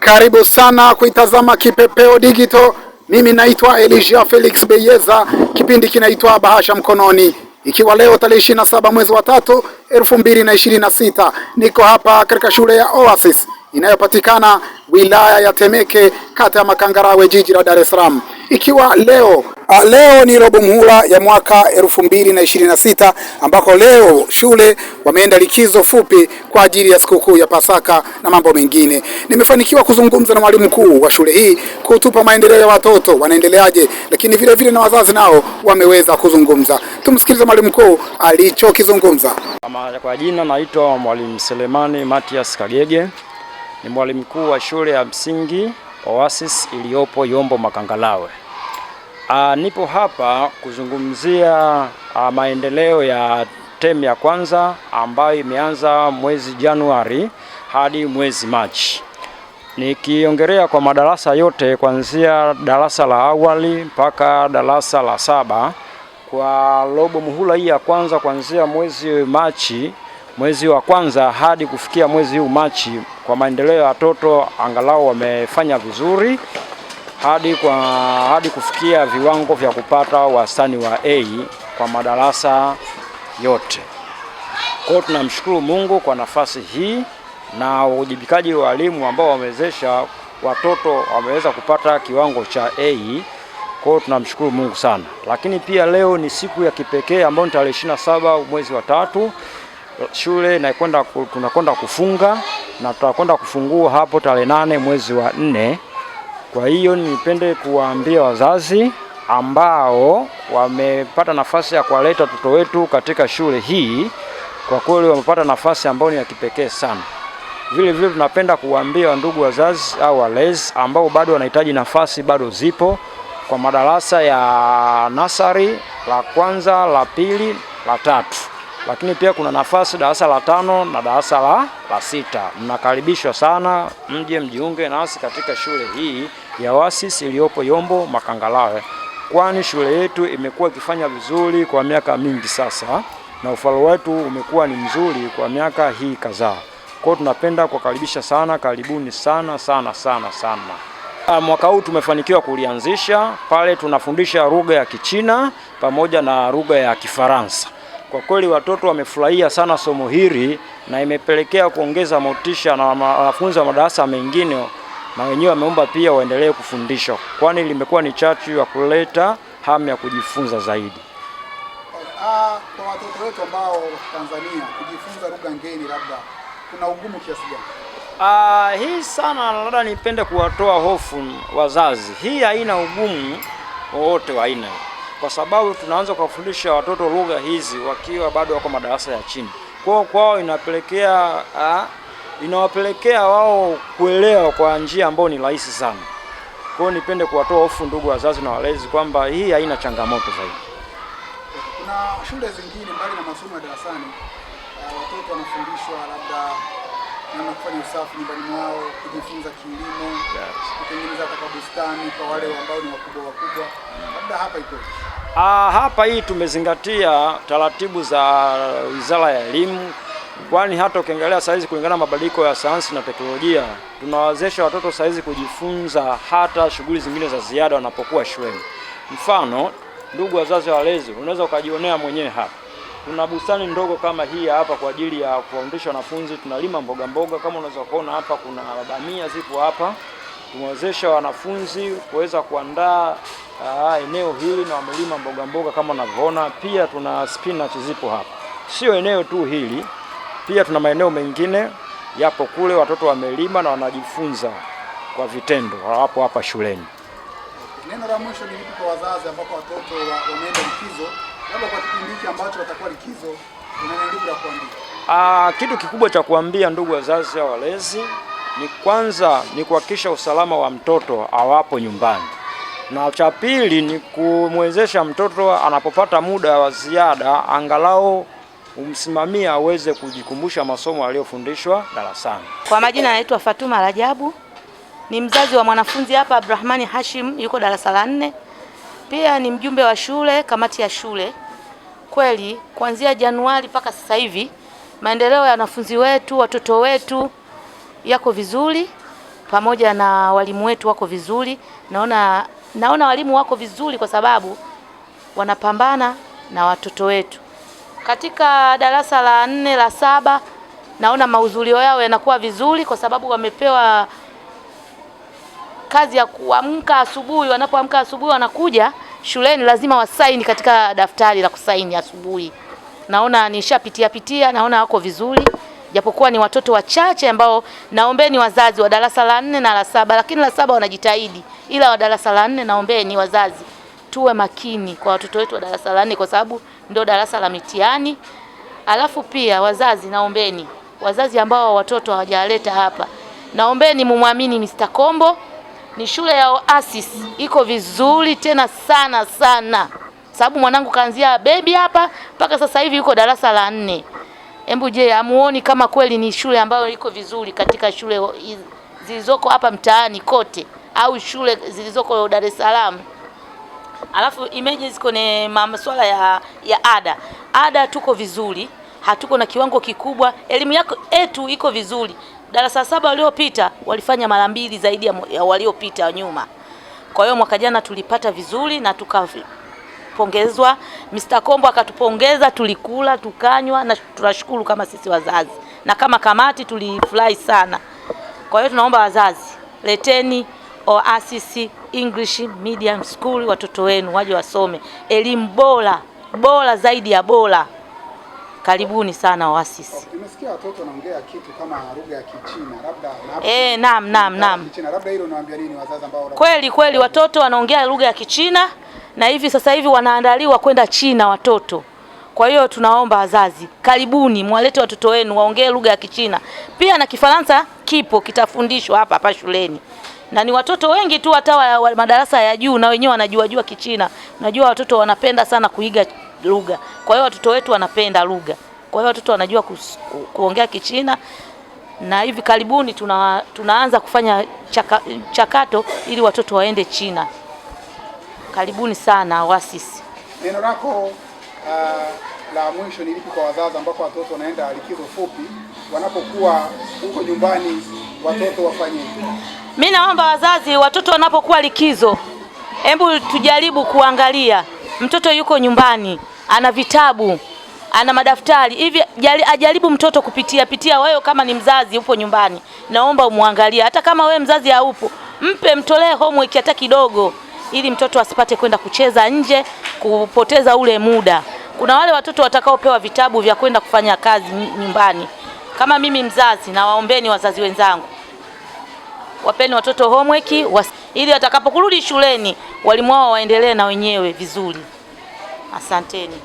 Karibu sana kuitazama Kipepeo Digital. Mimi naitwa Elisha Felix Beyeza. Kipindi kinaitwa Bahasha Mkononi. Ikiwa leo tarehe 27 mwezi wa 3 2026, niko hapa katika shule ya Oasis inayopatikana wilaya ya Temeke, kata ya Makangarawe, jiji la Dar es Salaam. Ikiwa leo ni robo muhula ya mwaka 2026, ambako leo shule wameenda likizo fupi kwa ajili ya sikukuu ya Pasaka na mambo mengine. Nimefanikiwa kuzungumza na mwalimu mkuu wa shule hii kutupa maendeleo ya watoto wanaendeleaje, lakini vile vile na wazazi nao wameweza kuzungumza. Tumsikilize mwalimu mkuu alichokizungumza. Kwa jina naitwa Mwalimu Selemani Matias Kagege, ni mwalimu mkuu wa shule ya msingi Oasis iliyopo Yombo Makangalawe. Nipo hapa kuzungumzia maendeleo ya term ya kwanza ambayo imeanza mwezi Januari hadi mwezi Machi. Nikiongelea kwa madarasa yote kuanzia darasa la awali mpaka darasa la 7 kwa robo muhula hii ya kwanza kuanzia mwezi Machi, mwezi wa kwanza hadi kufikia mwezi huu Machi, kwa maendeleo ya watoto angalau wamefanya vizuri hadi kufikia viwango vya kupata wastani wa A kwa madarasa yote. Kwa hiyo tunamshukuru Mungu kwa nafasi hii na uwajibikaji wa walimu ambao wamewezesha watoto wameweza kupata kiwango cha A. Kwa hiyo tunamshukuru Mungu sana. Lakini pia leo ni siku ya kipekee ambayo ni tarehe 27 mwezi wa 3. Shule tunakwenda kufunga na tutakwenda kufungua hapo tarehe 8 mwezi wa 4. Kwa hiyo nipende kuwaambia wazazi ambao wamepata nafasi ya kuwaleta watoto wetu katika shule hii, kwa kweli wamepata nafasi ambayo ni ya kipekee sana. Vile vile tunapenda kuwaambia ndugu wazazi au walezi ambao bado wanahitaji nafasi, bado zipo kwa madarasa ya nasari la kwanza, la pili, la 3. Lakini pia kuna nafasi darasa la 5 na darasa la 6. Mnakaribishwa sana mje mjiunge nasi katika shule hii ya Oasis iliyopo Yombo Makangalawe, kwani shule yetu imekuwa ikifanya vizuri kwa miaka mingi sasa na ufalo wetu umekuwa ni mzuri kwa miaka hii kadhaa. Kwa hiyo tunapenda kukaribisha sana, karibuni sana sana sana sana. Mwaka huu tumefanikiwa kulianzisha pale tunafundisha lugha ya Kichina pamoja na lugha ya Kifaransa. Kwa kweli watoto wamefurahia sana somo hili na imepelekea kuongeza motisha, na wanafunzi wa madarasa mengine na wenyewe wameomba pia waendelee kufundisha, kwani limekuwa ni chachu ya kuleta hamu ya kujifunza zaidi. Kwa watoto wetu ambao Tanzania kujifunza lugha ngeni labda kuna ugumu kiasi gani? Hii sana labda nipende kuwatoa hofu wazazi. Hii haina ugumu wowote wa aina, kwa sababu tunaanza kuwafundisha watoto lugha hizi wakiwa bado wako madarasa ya chini. Kwao inawapelekea wao kuelewa kwa njia ambayo ni rahisi sana. Kwa hiyo nipende kuwatoa hofu ndugu wazazi na walezi kwamba hii haina changamoto zaidi. Kuna shule zingine mbali na masomo ya darasani, watoto wanafundishwa labda namna kufanya usafi nyumbani mwao, kujifunza kilimo, kutengeneza hata bustani kwa wale ambao ni wakubwa. Labda hapa iko. Hapa hii tumezingatia taratibu za Wizara ya Elimu, kwani hata ukiangalia saizi kulingana na mabadiliko ya sayansi na teknolojia, tunawawezesha watoto saizi kujifunza hata shughuli zingine za ziada wanapokuwa shuleni. Mfano, ndugu wazazi walezi, unaweza ukajionea mwenyewe hapa. Kuna bustani ndogo kama hii hapa kwa ajili ya kuwafundisha wanafunzi. Tunalima mboga kama unaweza kuona hapa, kuna bamia zipo hapa. Tumewezesha wanafunzi kuweza kuandaa eneo hili na wamelima mboga kama unavyoona. Pia tuna spinach zipo hapa. Sio eneo tu hili, pia tuna maeneo mengine yapo kule, watoto wamelima na wanajifunza kwa vitendo hapo hapa shuleni. Neno la mwisho ni lipi kwa wazazi ambapo watoto wameenda likizo, labda kwa kipindi hiki ambacho watakuwa likizo, una nini la kuambia? Kitu kikubwa cha kuambia ndugu wazazi au walezi ni kwanza ni kuhakikisha usalama wa mtoto awapo nyumbani, na cha pili ni kumwezesha mtoto anapopata muda wa ziada angalau umsimamia aweze kujikumbusha masomo aliyofundishwa darasani. Kwa majina anaitwa Fatuma Rajabu, ni mzazi wa mwanafunzi hapa Abdurahmani Hashim, yuko darasa la 4. Pia ni mjumbe wa shule, kamati ya shule. Kweli kuanzia Januari mpaka sasa hivi maendeleo ya wanafunzi wetu, watoto wetu yako vizuri. pamoja na walimu wetu wako vizuri. Naona walimu wako vizuri kwa sababu wanapambana na watoto wetu. Katika darasa la 4 la 7 naona mahudhurio yao yanakuwa vizuri kwa sababu wamepewa kazi ya kuamka asubuhi. Wanapoamka asubuhi wanakuja shuleni lazima wasaini katika daftari la kusaini asubuhi. Naona nishapitia naona wako vizuri. Japokuwa ni watoto wachache ambao naombeni wazazi wa darasa la 4 na la 7, lakini la 7 wanajitahidi. Ila wa darasa la 4 naombeni wazazi tuwe makini kwa watoto wetu wa darasa la 4 kwa sababu ndio darasa la mitihani. Alafu pia wazazi naombeni, wazazi ambao watoto hawajaleta hapa, naombeni mumwamini Mr. Kombo. Ni shule ya Oasis, iko vizuri tena sana. Sababu mwanangu kaanzia baby hapa mpaka sasa hivi yuko darasa la 4. Hebu je, amuoni kama kweli ni shule ambayo iko vizuri katika shule zilizoko hapa mtaani kote au shule zilizoko Dar es Salaam? Alafu images kwenye masuala ya ada tuko vizuri, hatuko na kiwango kikubwa. Elimu yetu iko vizuri. Darasa 7 waliopita walifanya mara 2 zaidi ya waliopita nyuma. Kwa hiyo mwaka jana tulipata vizuri na tukapongezwa. Mr. Kombo akatupongeza, tulikula, tukanywa na tunashukuru kama sisi wazazi. Na kama kamati tulifurahi sana. Kwa hiyo tunaomba wazazi, leteni Oasis English Medium School watoto wenu waje wasome. Elimu bora zaidi ya bora. Karibuni sana Oasis. Nimesikia watoto wanaongea kitu kama lugha ya Kichina, labda naam. Kichina, labda hilo unawaambia nini wazazi ambao Kweli watoto wanaongea lugha ya Kichina na hivi sasa hivi wanaandaliwa kwenda China watoto. Kwa hiyo tunaomba wazazi, karibuni mwalete watoto wenu waongee lugha ya Kichina. Pia na Kifaransa kipo kitafundishwa hapa shuleni. Na ni watoto wengi tu hata wa madarasa ya juu na wenyewe wanajua Kichina. Unajua watoto wanapenda sana kuiga lugha. Kwa hiyo watoto wetu wanapenda lugha. Kwa hiyo watoto wanajua kuongea Kichina na hivi karibuni tunaanza kufanya chakato ili watoto waende China. Karibuni sana Oasis. Neno lako la mwisho ni lipi kwa wazazi ambao watoto wanaenda likizo fupi, wanapokuwa huko nyumbani watoto wafanye? Mimi naomba wazazi, watoto wanapokuwa likizo, hebu tujaribu kuangalia mtoto yuko nyumbani, ana vitabu, ana madaftari. Hivi ajaribu mtoto kupitia wewe kama ni mzazi upo nyumbani. Naomba umuangalie. Hata kama wewe mzazi haupo, mtolee homework hata kidogo ili mtoto asipate kwenda kucheza nje, kupoteza ule muda. Kuna wale watoto watakaopewa vitabu vya kwenda kufanya kazi nyumbani. Kama mimi mzazi, na waombeni wazazi wenzangu, wapeni watoto homework ili watakapokurudi shuleni walimu wao waendelee na wenyewe vizuri. Asanteni.